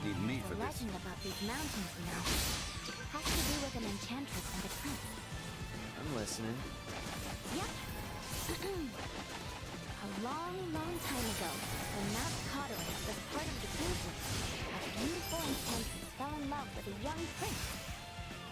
Need me for The this. legend about these mountains, you know, has to do with an enchantress and a prince. I'm listening. Yep. A long, long time ago, when Mount Cauderon was part of the kingdom, a beautiful enchantress fell in love with a young prince.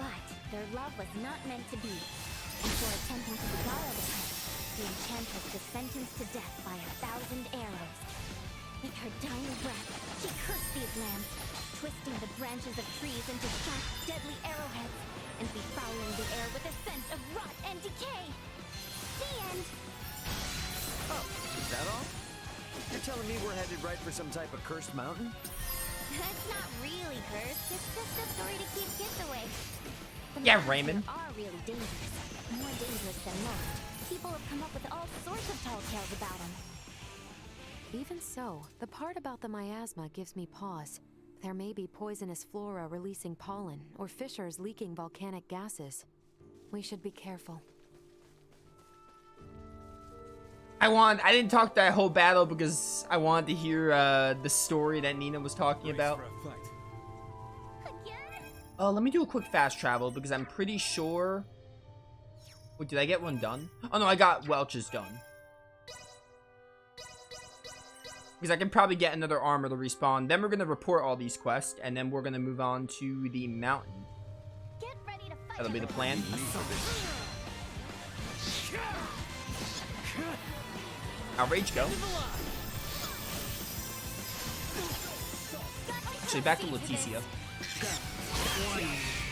But their love was not meant to be, and for attempting to beguile the prince, the enchantress was sentenced to death by 1,000 arrows. With her dying breath, she cursed these lands, twisting the branches of trees into sharp, deadly arrowheads, and befouling the air with a scent of rot and decay. The end. Oh, is that all? You're telling me we're headed right for some type of cursed mountain? That's not really cursed. It's just a story to keep kids away. The Yeah, mountains Raymond. here are really dangerous. More dangerous than most. People have come up with all sorts of tall tales about them. Even so, the part about the miasma gives me pause. There may be poisonous flora releasing pollen, or fissures leaking volcanic gases. We should be careful. I didn't talk that whole battle because I wanted to hear the story that Nina was talking about. Again? Let me do a quick fast travel because I'm pretty sure... Wait, did I get one done? Oh no, I got Welch's done. Because I can probably get another armor to respawn. Then we're going to report all these quests, and then we're going to move on to the mountain. Get ready to fight. That'll be the plan. Outrage, go. Actually, back to Leticia.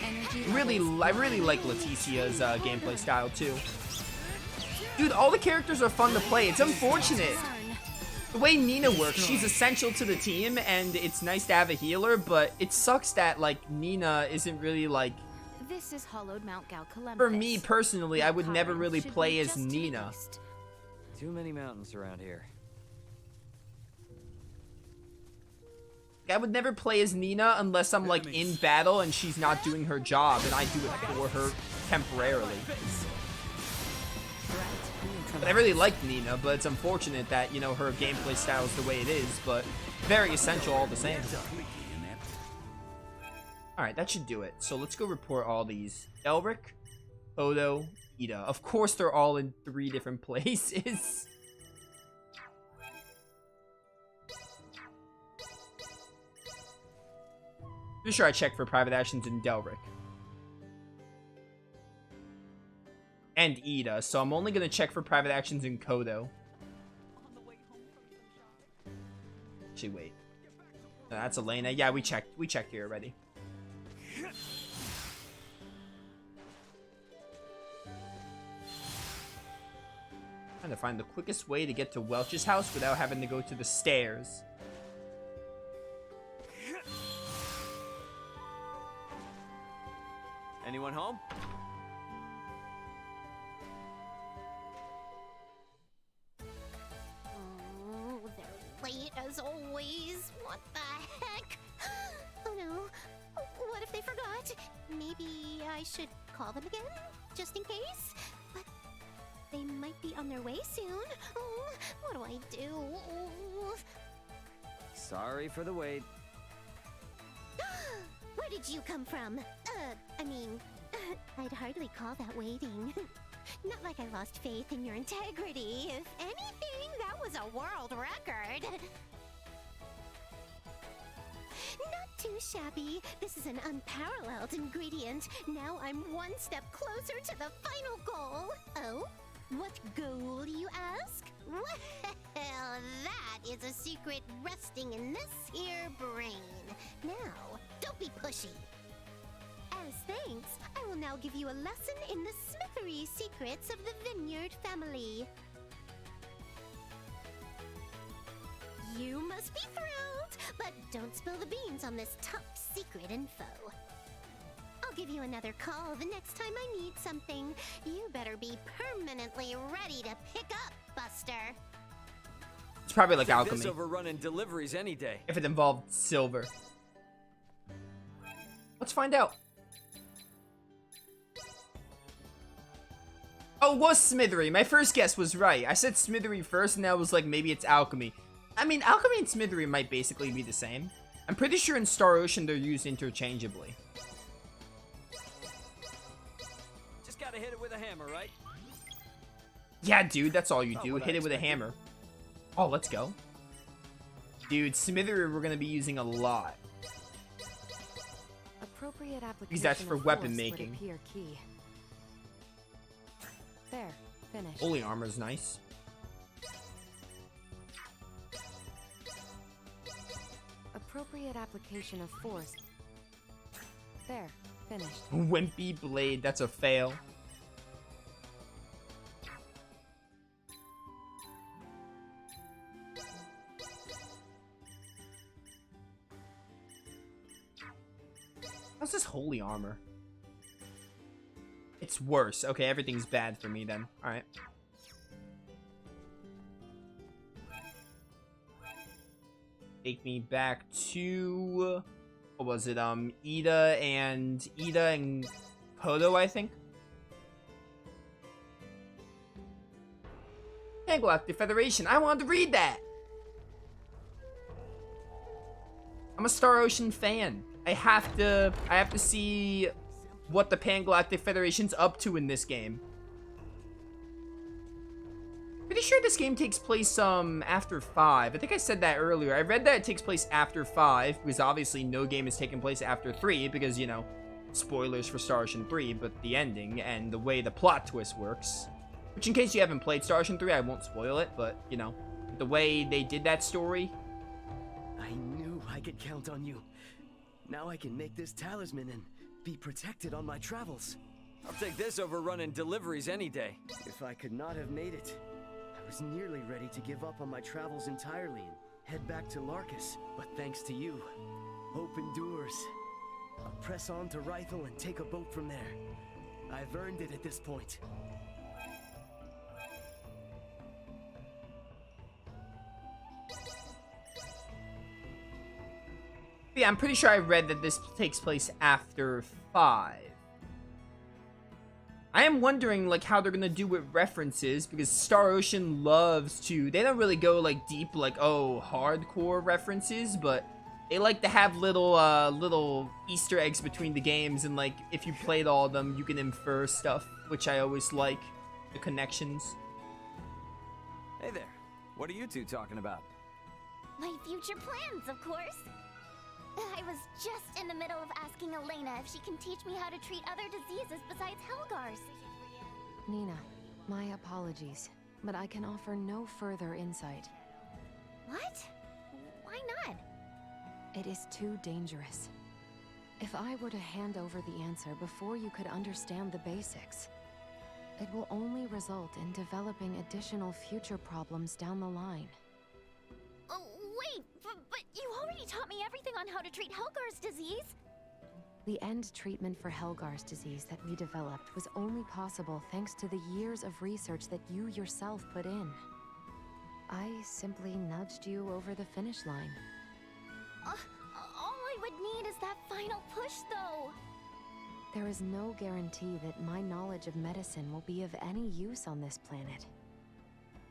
I really like Leticia's gameplay style too. Dude, all the characters are fun to play. It's unfortunate. The way Nina works, she's essential to the team, and it's nice to have a healer, but it sucks that, like, Nina isn't really, like... This is Hollowed Mount Galcalympus. For me, personally, I would never really play as Nina. Too many mountains around here. I would never play as Nina unless I'm, like, in battle and she's not doing her job, and I do it for her temporarily. But I really like Nina, but it's unfortunate that, you know, her gameplay style is the way it is, but very essential all the same. Alright, that should do it. So let's go report all these. Elric, Odo, Ida. Of course they're all in 3 different places. Pretty sure I checked for private actions in Delric. And Ida, so I'm only gonna check for private actions in Kodo. Actually, wait. No, that's Elena. Yeah, we checked here already. Trying to find the quickest way to get to Welch's house without having to go to the stairs. Anyone home? Oh, they're late as always. What the heck? Oh no. What if they forgot? Maybe I should call them again, just in case? But they might be on their way soon. Oh, what do I do? Oh. Sorry for the wait. Where did you come from? I'd hardly call that waiting. Not like I lost faith in your integrity. If anything, that was a world record. Not too shabby. This is an unparalleled ingredient. Now I'm one step closer to the final goal. Oh? What goal, you ask? Well, that is a secret resting in this here brain. Now, don't be pushy. As thanks, I will now give you a lesson in the smithery secrets of the Vineyard family. You must be thrilled, but don't spill the beans on this top secret info. I'll give you another call the next time I need something. You better be permanently ready to pick up, Buster. It's probably like Take alchemy. This over running deliveries any day. If it involved silver. Let's find out. Oh, it was smithery. My first guess was right. I said smithery first, and I was like, maybe it's alchemy. I mean, alchemy and smithery might basically be the same. I'm pretty sure in Star Ocean they're used interchangeably. Just gotta hit it with a hammer, right? Yeah, dude, that's all you do. Hit it with a hammer. Oh, let's go. Dude, Smithery we're gonna be using a lot. Appropriate application Because that's for of weapon force making. would appear key. There, finished. Holy armor's nice. Appropriate application of force. There, finished. Wimpy blade, that's a fail. How's this holy armor? It's worse. Okay, everything's bad for me then. Alright. Take me back to... What was it? Ida and Kodo, I think? Galactic Federation. I wanted to read that! I'm a Star Ocean fan. I have to see what the Pan-Galactic Federation's up to in this game. Pretty sure this game takes place after 5. I think I said that earlier. I read that it takes place after 5 because obviously no game is taking place after 3 because, you know, spoilers for Star Ocean 3, but the ending and the way the plot twist works. Which, in case you haven't played Star Ocean 3, I won't spoil it, but, you know, the way they did that story. I knew I could count on you. Now I can make this talisman and be protected on my travels. I'll take this over running deliveries any day. If I could not have made it, I was nearly ready to give up on my travels entirely and head back to Larkus. But thanks to you, hope endures. I'll press on to Rythel and take a boat from there. I've earned it at this point. Yeah, I'm pretty sure I read that this takes place after 5. I am wondering, like, how they're gonna do with references, because Star Ocean loves to... They don't really go, like, deep, like, oh, hardcore references, but they like to have little Easter eggs between the games, and, like, if you played all of them, you can infer stuff, which I always like, the connections. Hey there. What are you two talking about? My future plans, of course. I was just in the middle of asking Elena if she can teach me how to treat other diseases besides Helgar's. Nina, my apologies, but I can offer no further insight. What? Why not? It is too dangerous. If I were to hand over the answer before you could understand the basics, it will only result in developing additional future problems down the line. Oh, wait, but you already taught me everything on how to treat Helgar's disease. The end treatment for Helgar's disease that we developed was only possible thanks to the years of research that you yourself put in. I simply nudged you over the finish line. All I would need is that final push, though. There is no guarantee that my knowledge of medicine will be of any use on this planet.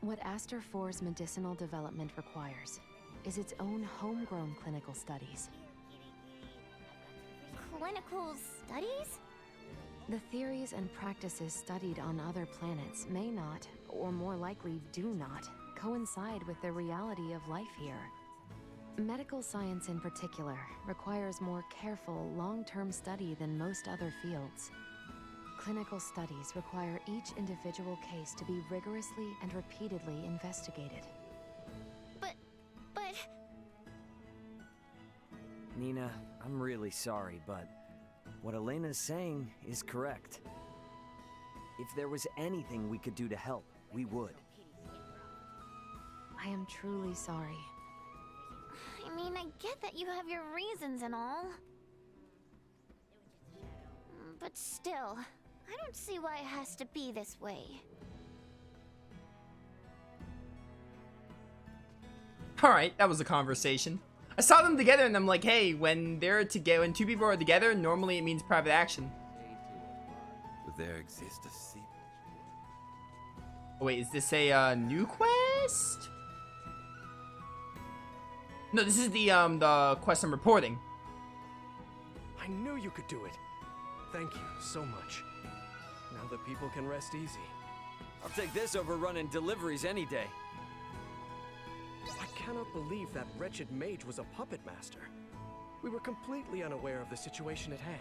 What Aster 4's medicinal development requires is its own homegrown clinical studies. Clinical studies? The theories and practices studied on other planets may not, or more likely do not, coincide with the reality of life here. Medical science in particular requires more careful, long-term study than most other fields. Clinical studies require each individual case to be rigorously and repeatedly investigated. But... Nina, I'm really sorry, but what Elena's saying is correct. If there was anything we could do to help, we would. I am truly sorry. I mean, I get that you have your reasons and all. But still, I don't see why it has to be this way. Alright, that was a conversation. I saw them together and I'm like, hey, when two people are together, normally it means private action. There exists a secret. Oh, wait, is this a new quest? No, this is the quest I'm reporting. I knew you could do it. Thank you so much. Now the people can rest easy. I'll take this over running deliveries any day. I cannot believe that wretched mage was a puppet master. We were completely unaware of the situation at hand.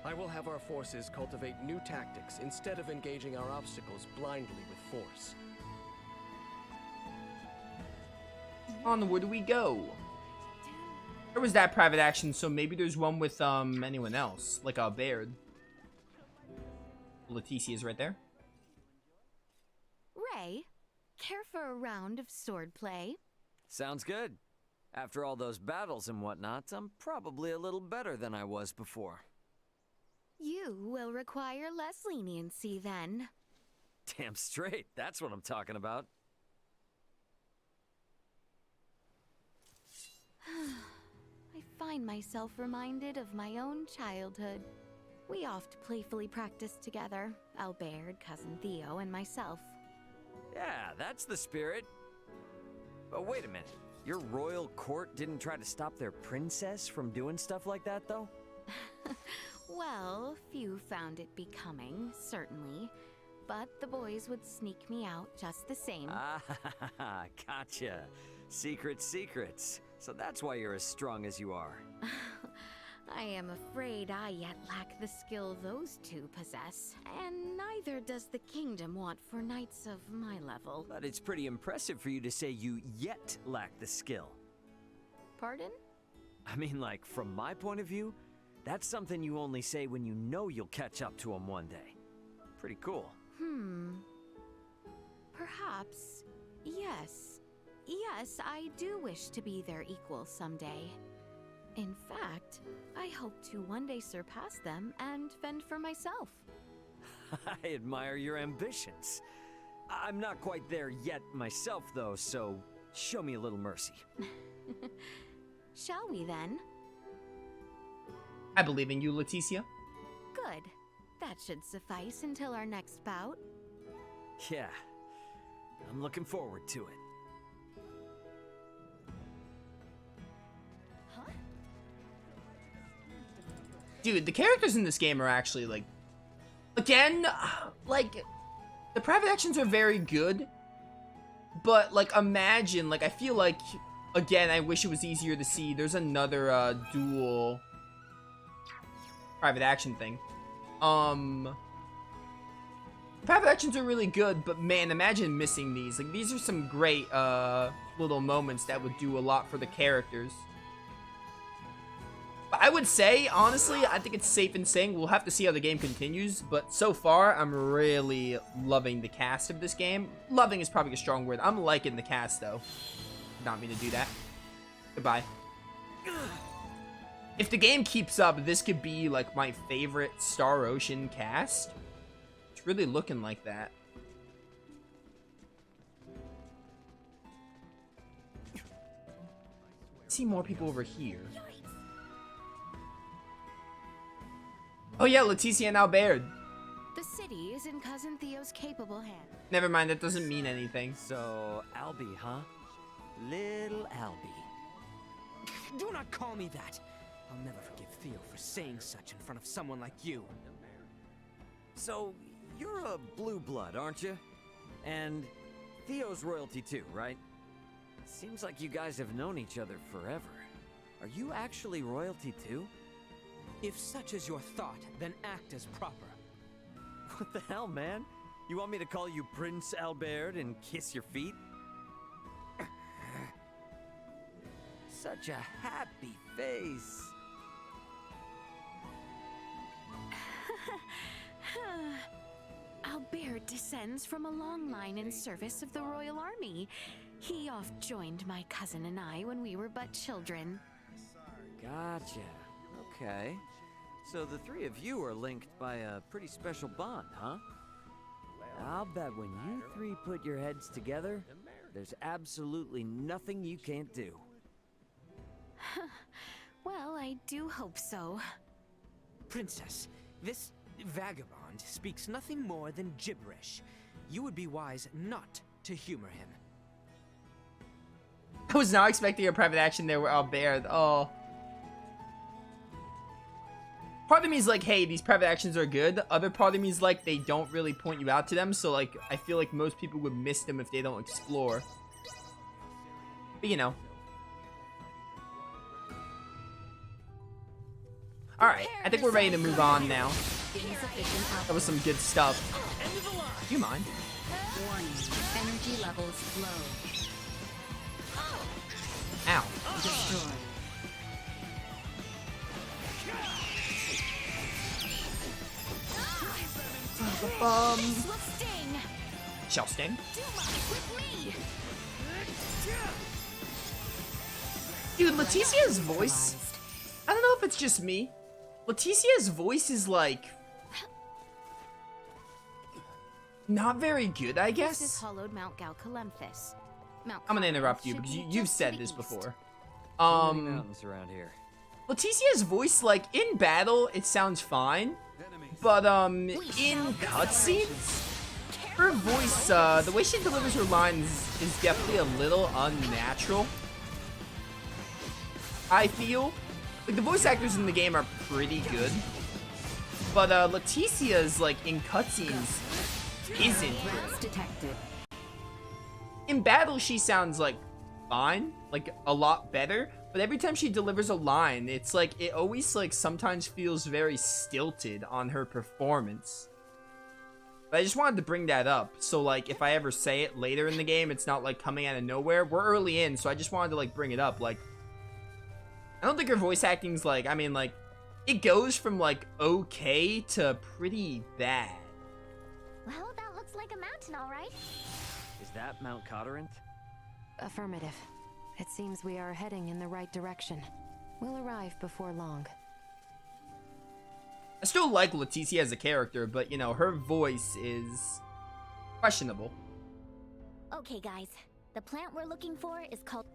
I will have our forces cultivate new tactics instead of engaging our obstacles blindly with force. On, where do we go? There was that private action, so maybe there's one with anyone else, like a Baird. Leticia's right there. Ray, care for a round of swordplay? Sounds good. After all those battles and whatnot, I'm probably a little better than I was before. You will require less leniency then. Damn straight, that's what I'm talking about. I find myself reminded of my own childhood. We oft playfully practiced together, Albert, Cousin Theo, and myself. Yeah, that's the spirit. But wait a minute. Your royal court didn't try to stop their princess from doing stuff like that, though? Well, few found it becoming, certainly. But the boys would sneak me out just the same. Ah, gotcha. Secrets. So that's why you're as strong as you are. I am afraid I yet lack the skill those two possess, and neither does the kingdom want for knights of my level. But it's pretty impressive for you to say you yet lack the skill. Pardon? I mean, like, from my point of view, that's something you only say when you know you'll catch up to them one day. Pretty cool. Perhaps. Yes. Yes, I do wish to be their equal someday. In fact, I hope to one day surpass them and fend for myself. I admire your ambitions. I'm not quite there yet myself, though, so show me a little mercy. Shall we then? I believe in you, Leticia. Good. That should suffice until our next bout. Yeah, I'm looking forward to it. Dude, the characters in this game are actually, like... Again, like... The private actions are very good. But, like, imagine, like, I feel like... Again, I wish it was easier to see. There's another, dual... private action thing. Private actions are really good, but man, imagine missing these. Like, these are some great, little moments that would do a lot for the characters. But I would say, honestly, I think it's safe in saying we'll have to see how the game continues, but so far, I'm really loving the cast of this game. Loving is probably a strong word. I'm liking the cast, though. Did not mean to do that. Goodbye. If the game keeps up, this could be, like, my favorite Star Ocean cast. It's really looking like that. See more people over here. Oh yeah, Leticia and Albert. The city is in Cousin Theo's capable hands. Never mind, that doesn't mean anything. So, Albie, huh? Little Albie. Do not call me that. I'll never forgive Theo for saying such in front of someone like you. So, you're a blue blood, aren't you? And Theo's royalty too, right? Seems like you guys have known each other forever. Are you actually royalty too? If such is your thought, then act as proper. What the hell, man? You want me to call you Prince Albert and kiss your feet? Such a happy face. Albert descends from a long line in service of the Royal Army. He oft joined my cousin and I when we were but children. Gotcha. Okay. So the three of you are linked by a pretty special bond, huh? I'll bet when you three put your heads together, there's absolutely nothing you can't do. Well, I do hope so. Princess, this vagabond speaks nothing more than gibberish. You would be wise not to humor him. I was not expecting a private action there where I'll bear. Oh. Part of me is like, hey, these private actions are good. Other part of me is like, they don't really point you out to them. So, like, I feel like most people would miss them if they don't explore. But, you know. Alright, I think we're ready to move on now. That was some good stuff. Do you mind? Warning. Energy levels low. Ow. Destroy. Shell sting. Dude, Leticia's voice. I don't know if it's just me. Leticia's voice is like not very good, I This is guess. hollowed Mount Galcalemphis. I'm gonna interrupt you because you've said this before. So many mountains around here. Leticia's voice, like in battle, it sounds fine, but in cutscenes, her voice, the way she delivers her lines is definitely a little unnatural. I feel like the voice actors in the game are pretty good, but Leticia's like in cutscenes isn't good. Detected. In battle, she sounds like fine, like a lot better. But every time she delivers a line, it's like it always like sometimes feels very stilted on her performance. But I just wanted to bring that up. So like if I ever say it later in the game, it's not like coming out of nowhere. We're early in, so I just wanted to like bring it up. Like I don't think her voice acting's like, I mean like it goes from like okay to pretty bad. Well, that looks like a mountain, all right. Is that Mount Cotterant? Affirmative. It seems we are heading in the right direction. We'll arrive before long. I still like Leticia as a character, but you know, her voice is questionable. Okay, guys. The plant we're looking for is called...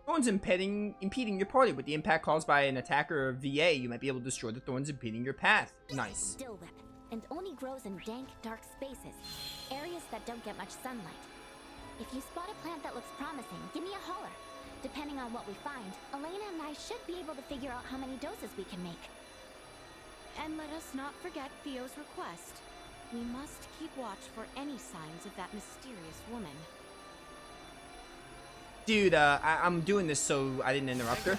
Thorns impeding your party. With the impact caused by an attacker or VA, you might be able to destroy the thorns impeding your path. Nice. Still Whip, and only grows in dank, dark spaces. Areas that don't get much sunlight. If you spot a plant that looks promising, give me a holler. Depending on what we find, Elena and I should be able to figure out how many doses we can make. And let us not forget Theo's request. We must keep watch for any signs of that mysterious woman. Dude, I'm doing this so I didn't interrupt her.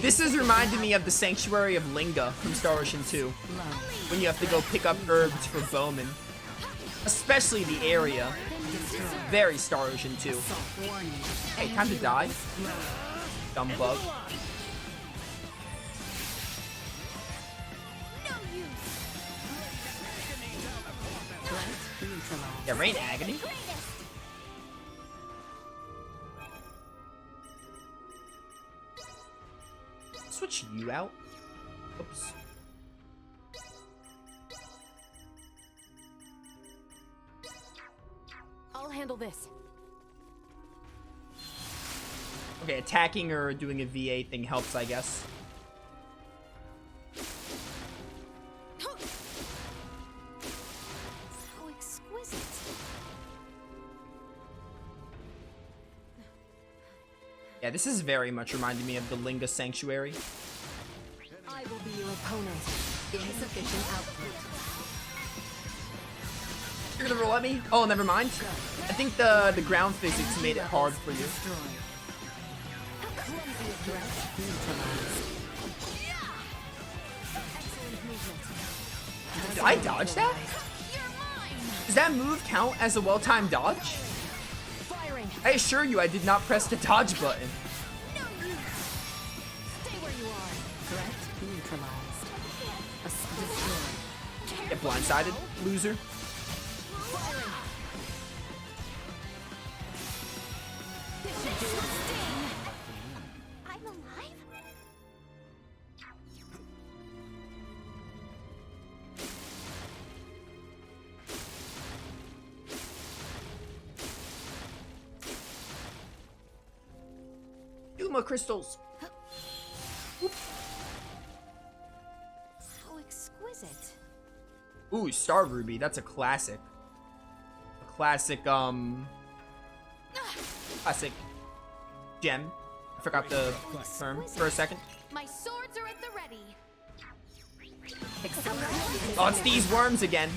This is reminding me of the Sanctuary of Linga from Star Ocean 2. When you have to go pick up herbs for Bowman. Especially the area. Very Star Ocean 2. Hey, time to die. Dumb bug. Yeah, Rain Agony. Switch you out. Oops. I'll handle this. Okay, attacking or doing a VA thing helps, I guess. How exquisite. Yeah, this is very much reminding me of the Linga Sanctuary. I will be your opponent. Insufficient output. You're gonna roll at me? Oh, never mind. I think the ground physics made it hard for you. Did I dodge that? Does that move count as a well-timed dodge? Firing. I assure you I did not press the dodge button. Stay where you are. Threat neutralized. Destroyed. Get blindsided, loser. I'm alive? Duma crystals. How exquisite. Ooh, Star Ruby. That's a classic. A classic, classic gem. I forgot the term for a second. My swords are at the ready. Oh, it's these worms again.